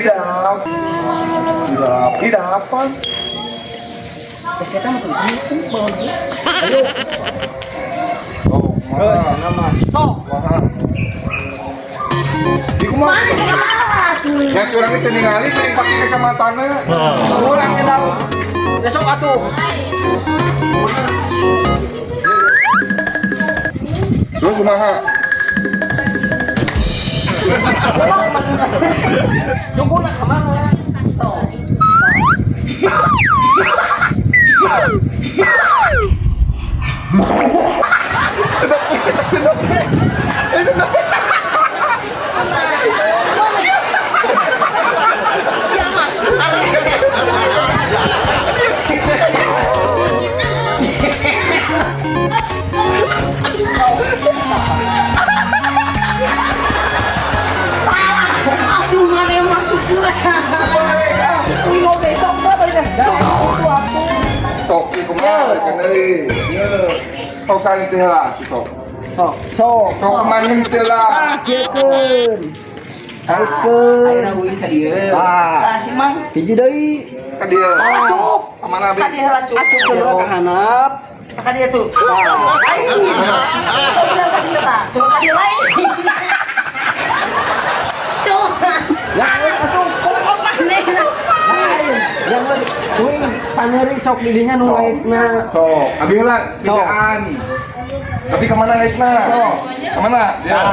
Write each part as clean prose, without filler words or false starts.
Tidak. Tidak apa. Kesehatan tuh sini bawa dia. Ayo. Oh, mana nama? Tok. Wah. Di kumah. Yang curang itu ningali paling pakai kacamatana. Kurang ke dalam. Besok atuh. Terus kumaha? Sungguhnya kemana? Tok. Aduh, mana yang masuk pula? Wino besok nggak boleh. Tok, di kumaha? Kenali. Tok saling teh lah, tok. Sok. Tok maning teh lah. Keun. Ayeuna uing ka dieu. Ah, si Mang. Hiji deui. Ka dia. Acuk. Mana Ka be? dieu acuk. Acuk geura ka handap. Ka dieu cuk. Lain. Ka dieu tah. Cuma ka dieu lain. Cuk. Lain atuh kok maneh. Lain. Yang uing paneri sok di dinya nu laitna. Tok, abi heula kerjaan. Tapi kemana naikna? Tok. Kemana? Dia.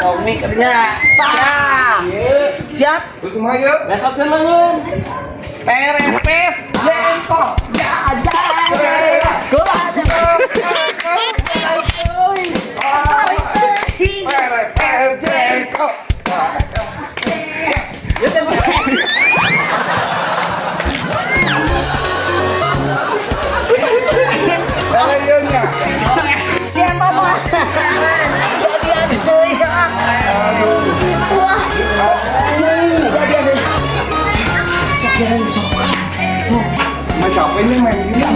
Oh, ini kerja. Siap. Terus kumaha ya? Besok kelengun. Perepet. Jengkol. Jajan. Jengkok. Balainya. Siapa mas? Jadi ada ya. Wah. Jadi ada. Jadi sok. Macam apa ini main ini ya?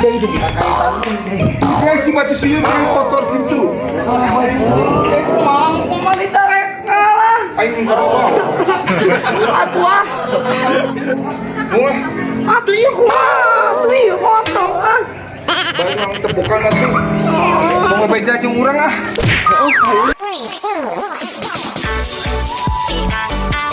Dari itu kita kaitan deh. Kayak si batu suyun yang kotor gitu. Mampu mati carek ngalah. Aing ke bawah. Atuh ah. Muah, Atuh ieu kumaha? Atuh ieu kotor ah. barang tepukan nanti. Mau ngebeja jeung urang ah. 3, 2, 1.